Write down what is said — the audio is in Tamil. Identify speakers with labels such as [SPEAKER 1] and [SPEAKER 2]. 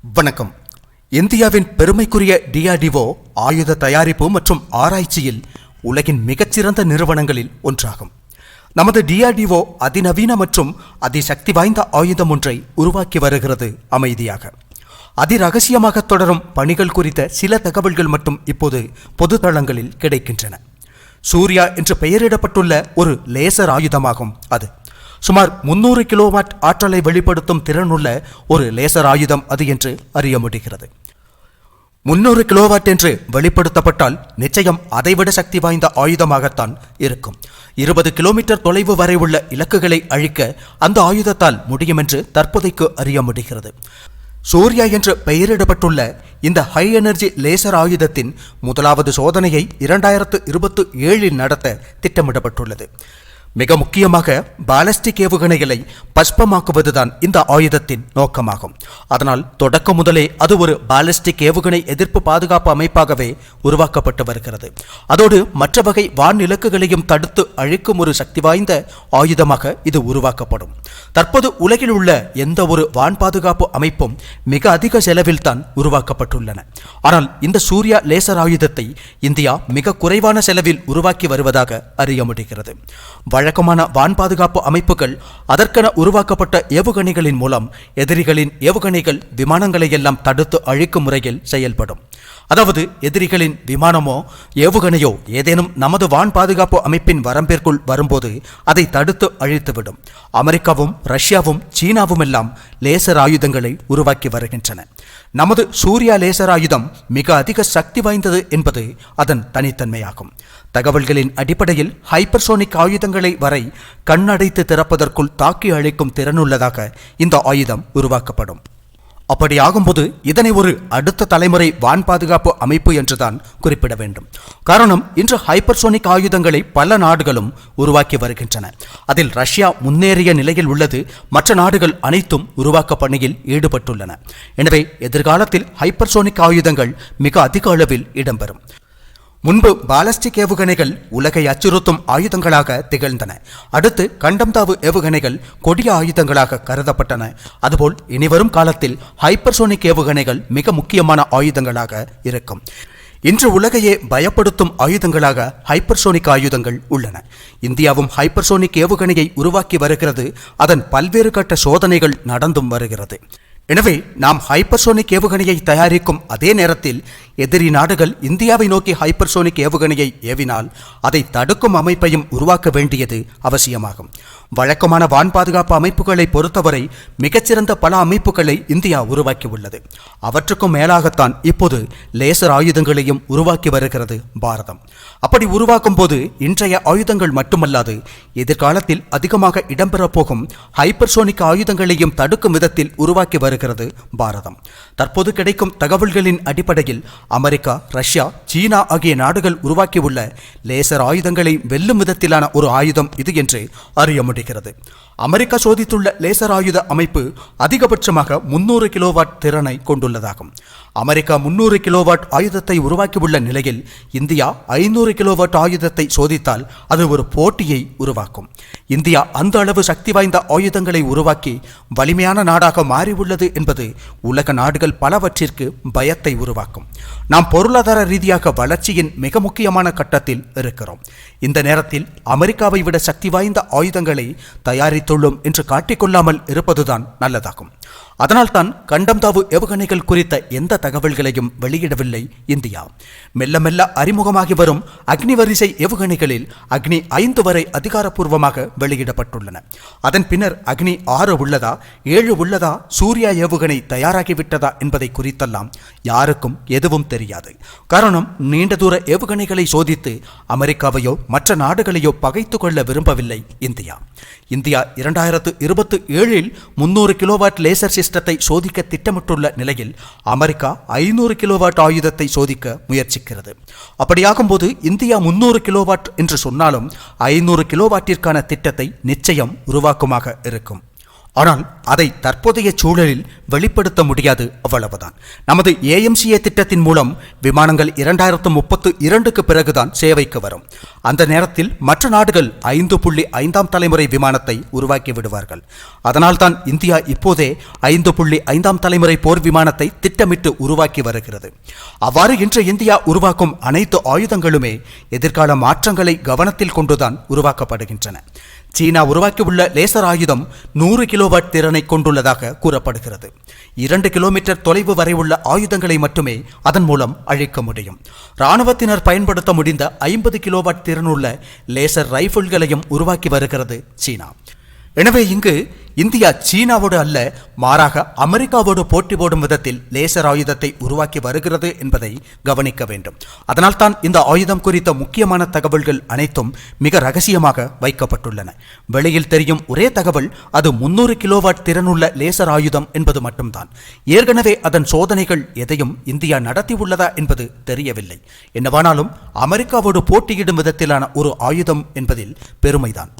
[SPEAKER 1] வணக்கம். இந்தியாவின் பெருமைக்குரிய டிஆர்டிஓ ஆயுத தயாரிப்பு மற்றும் ஆராய்ச்சியில் உலகின் மிகச்சிறந்த நிறுவனங்களில் ஒன்றாகும். நமது டிஆர்டிஓ அதிநவீன மற்றும் அதிசக்தி வாய்ந்த ஆயுதம் ஒன்றை உருவாக்கி வருகிறது. அமைதியாக அதிரகசியமாக தொடரும் பணிகள் குறித்த சில தகவல்கள் மட்டும் இப்போது பொது தளங்களில் கிடைக்கின்றன. சூர்யா என்று பெயரிடப்பட்டுள்ள ஒரு லேசர் ஆயுதமாகும். அது சுமார் 300 கிலோவாட் ஆற்றலை வெளிப்படுத்தும் திறனுள்ள ஒரு லேசர் ஆயுதம் அது என்று அறிய முடிகிறது. 300 கிலோவாட் என்று வெளிப்படுத்தப்பட்டால் நிச்சயம் அதைவிட சக்தி வாய்ந்த ஆயுதமாகத்தான் இருக்கும். 20 கிலோமீட்டர் தொலைவு வரை உள்ள இலக்குகளை அழிக்க அந்த ஆயுதத்தால் முடியும் என்று தற்போதைக்கு அறிய முடிகிறது. சூர்யா என்று பெயரிடப்பட்டுள்ள இந்த ஹை எனர்ஜி லேசர் ஆயுதத்தின் முதலாவது சோதனையை 2027 நடத்த திட்டமிடப்பட்டுள்ளது. மிக முக்கியமாக பாலஸ்டிக் ஏவுகணைகளை பஸ்பமாக்குவதுதான் இந்த ஆயுதத்தின் நோக்கமாகும். அதனால் தொடக்கம் முதலே அது ஒரு பாலஸ்டிக் ஏவுகணை எதிர்ப்பு பாதுகாப்பு அமைப்பாகவே உருவாக்கப்பட்டு வருகிறது. அதோடு மற்ற வகை வான் இலக்குகளையும் தடுத்து அழிக்கும் ஒரு சக்தி வாய்ந்த ஆயுதமாக இது உருவாக்கப்படும். தற்போது உலகில் உள்ள எந்த ஒரு வான் பாதுகாப்பு அமைப்பும் மிக அதிக செலவில் தான் உருவாக்கப்பட்டுள்ளன. ஆனால் இந்த சூர்யா லேசர் ஆயுதத்தை இந்தியா மிக குறைவான செலவில் உருவாக்கி வருவதாக அறிய முடிகிறது. வழக்கமான வான் பாதுகாப்பு அமைப்புகள் அதற்கென உருவாக்கப்பட்ட ஏவுகணைகளின் மூலம் எதிரிகளின் ஏவுகணைகள் விமானங்களை எல்லாம் தடுத்து அழிக்கும் முறையில் செயல்படும். அதாவது எதிரிகளின் விமானமோ ஏவுகணையோ ஏதேனும் நமது வான் பாதுகாப்பு அமைப்பின் வரம்பிற்குள் வரும்போது அதை தடுத்து அழித்துவிடும். அமெரிக்காவும் ரஷ்யாவும் சீனாவும் எல்லாம் லேசர் ஆயுதங்களை உருவாக்கி வருகின்றன. நமது சூர்யா லேசர் ஆயுதம் மிக அதிக சக்தி வாய்ந்தது என்பது அதன் தனித்தன்மையாகும். தகவல்களின் அடிப்படையில் ஹைப்பர்சோனிக் ஆயுதங்களை வரை கண்ணடைத்து திறப்பதற்குள் தாக்கி அழிக்கும் திறனுள்ளதாக இந்த ஆயுதம் உருவாக்கப்படும். அப்படி ஆகும்போது இதனை ஒரு அடுத்த தலைமுறை வான் பாதுகாப்பு அமைப்பு என்றுதான் குறிப்பிட வேண்டும். காரணம், இன்று ஹைப்பர்சோனிக் ஆயுதங்களை பல நாடுகளும் உருவாக்கி வருகின்றன. அதில் ரஷ்யா முன்னேறிய நிலையில் உள்ளது. மற்ற நாடுகள் அனைத்தும் உருவாக்க பணியில் ஈடுபட்டுள்ளன. எனவே எதிர்காலத்தில் ஹைப்பர்சோனிக் ஆயுதங்கள் மிக அதிக அளவில் இடம்பெறும். முன்பு பாலஸ்டிக் ஏவுகணைகள் உலகை அச்சுறுத்தும் ஆயுதங்களாக திகழ்ந்தன. அடுத்து கண்டம்தாவு ஏவுகணைகள் கொடிய ஆயுதங்களாக கருதப்பட்டன. அதுபோல் இனிவரும் காலத்தில் ஹைப்பர்சோனிக் ஏவுகணைகள் மிக முக்கியமான ஆயுதங்களாக இருக்கும். இன்று உலகையே பயப்படுத்தும் ஆயுதங்களாக ஹைப்பர்சோனிக் ஆயுதங்கள் உள்ளன. இந்தியாவும் ஹைப்பர்சோனிக் ஏவுகணையை உருவாக்கி வருகிறது. அதன் பல்வேறு கட்ட சோதனைகள் நடந்தும் வருகிறது. எனவே நாம் ஹைப்பர்சோனிக் ஏவுகணையை தயாரிக்கும் அதே நேரத்தில் எதிரி நாடுகள் இந்தியாவை நோக்கி ஹைப்பர்சோனிக் ஏவுகணையை ஏவினால் அதை தடுக்கும் அமைப்பையும் உருவாக்க வேண்டியது அவசியமாகும். வழக்கமான வான் பாதுகாப்பு அமைப்புகளை பொறுத்தவரை மிகச்சிறந்த பல அமைப்புகளை இந்தியா உருவாக்கி உள்ளது. அவற்றுக்கும் மேலாகத்தான் இப்போது லேசர் ஆயுதங்களையும் உருவாக்கி வருகிறது பாரதம். அப்படி உருவாக்கும் போது இன்றைய ஆயுதங்கள் மட்டுமல்லாது எதிர்காலத்தில் அதிகமாக இடம்பெறப் போகும் ஹைப்பர்சோனிக் ஆயுதங்களையும் தடுக்கும் விதத்தில் உருவாக்கி வருகிறது பாரதம். தற்போது கிடைக்கும் தகவல்களின் அடிப்படையில் அமெரிக்கா, ரஷ்யா, சீனா ஆகிய நாடுகள் உருவாக்கியுள்ள லேசர் ஆயுதங்களை வெல்லும் விதத்திலான ஒரு ஆயுதம் இது என்று அறிய முடிகிறது. அமெரிக்கா சோதித்துள்ள லேசர் ஆயுத அமைப்பு அதிகபட்சமாக 300 கிலோவாட் திறனை கொண்டுள்ளதாகும். அமெரிக்கா 300 கிலோவாட் ஆயுதத்தை உருவாக்கியுள்ள நிலையில் இந்தியா 500 கிலோவாட் ஆயுதத்தை சோதித்தால் அது ஒரு போட்டியை உருவாக்கும். இந்தியா அந்த அளவு சக்தி வாய்ந்த ஆயுதங்களை உருவாக்கி வலிமையான நாடாக மாறியுள்ளது என்பது உலக நாடுகள் பலவற்றிற்கு பயத்தை உருவாக்கும். நாம் பொருளாதார ரீதியாக வளர்ச்சியின் மிக முக்கியமான கட்டத்தில் இருக்கிறோம். இந்த நேரத்தில் அமெரிக்காவை விட சக்தி வாய்ந்த ஆயுதங்களை தயாரித்துள்ளோம் என்று காட்டிக்கொள்ளாமல் இருப்பதுதான் நல்லதாகும். அதனால்தான் கண்டம்தாவு ஏவுகணைகள் குறித்த எந்த தகவல்களையும் வெளியிடவில்லை இந்தியா. மெல்ல மெல்ல அறிமுகமாகி வரும் அக்னி வரிசை ஏவுகணைகளில் அக்னி 5 வரை அதிகாரப்பூர்வமாக வெளியிடப்பட்டுள்ளன. அதன் பின்னர் அக்னி 6 உள்ளதா 7 உள்ளதா, சூர்யா ஏவுகணை தயாராகிவிட்டதா என்பதை குறித்தெல்லாம் யாருக்கும் எதுவும் தெரியாது. காரணம், நீண்ட தூர ஏவுகணைகளை சோதித்து அமெரிக்காவையோ மற்ற நாடுகளையோ பகைத்து கொள்ள விரும்பவில்லை இந்தியா. 2027 300 கிலோவாட் லேசர் சிஸ்டத்தை சோதிக்க திட்டமிட்டுள்ள நிலையில் அமெரிக்கா 500 கிலோவாட் ஆயுதத்தை சோதிக்க முயற்சிக்கிறது. அப்படியாகும்போது இந்தியா 300 கிலோவாட் என்று சொன்னாலும் 500 கிலோவாட்டிற்கான திட்டத்தை நிச்சயம் உருவாக்குமாக இருக்கும். ஆனால் அதை தற்போதைய சூழலில் வெளிப்படுத்த முடியாது, அவ்வளவுதான். நமது AMCA திட்டத்தின் மூலம் விமானங்கள் 2032க்கு பிறகுதான் சேவைக்கு வரும். அந்த நேரத்தில் மற்ற நாடுகள் 5.5ஆம் தலைமுறை விமானத்தை உருவாக்கி விடுவார்கள். அதனால்தான் இந்தியா இப்போதே 5.5ஆம் தலைமுறை போர் விமானத்தை திட்டமிட்டு உருவாக்கி வருகிறது. அவ்வாறு இன்று இந்தியா உருவாக்கும் அனைத்து ஆயுதங்களுமே எதிர்கால மாற்றங்களை கவனத்தில் கொண்டுதான் உருவாக்கப்படுகின்றன. சீனா உருவாக்கியுள்ள லேசர் ஆயுதம் 100 கிலோவாட் திறனை கொண்டுள்ளதாக கூறப்படுகிறது. 2 கிலோமீட்டர் தொலைவு வரை உள்ள ஆயுதங்களை மட்டுமே அதன் மூலம் அழிக்க முடியும். இராணுவத்தினர் பயன்படுத்த முடிந்த 50 கிலோவாட் திறனுள்ள லேசர் ரைபிள்களையும் உருவாக்கி வருகிறது சீனா. எனவே இங்கு இந்தியா சீனாவோடு அல்ல, மாறாக அமெரிக்காவோடு போட்டி போடும் விதத்தில் லேசர் ஆயுதத்தை உருவாக்கி வருகிறது என்பதை கவனிக்க வேண்டும். அதனால்தான் இந்த ஆயுதம் குறித்த முக்கியமான தகவல்கள் அனைத்தும் மிக ரகசியமாக வைக்கப்பட்டுள்ளன. வெளியில் தெரியும் ஒரே தகவல் அது 300 கிலோவாட் திறனுள்ள லேசர் ஆயுதம் என்பது மட்டும்தான். ஏற்கனவே அதன் சோதனைகள் எதையும் இந்தியா நடத்தியுள்ளதா என்பது தெரியவில்லை. என்னவானாலும் அமெரிக்காவோடு போட்டியிடும் விதத்திலான ஒரு ஆயுதம் என்பதில் பெருமைதான்.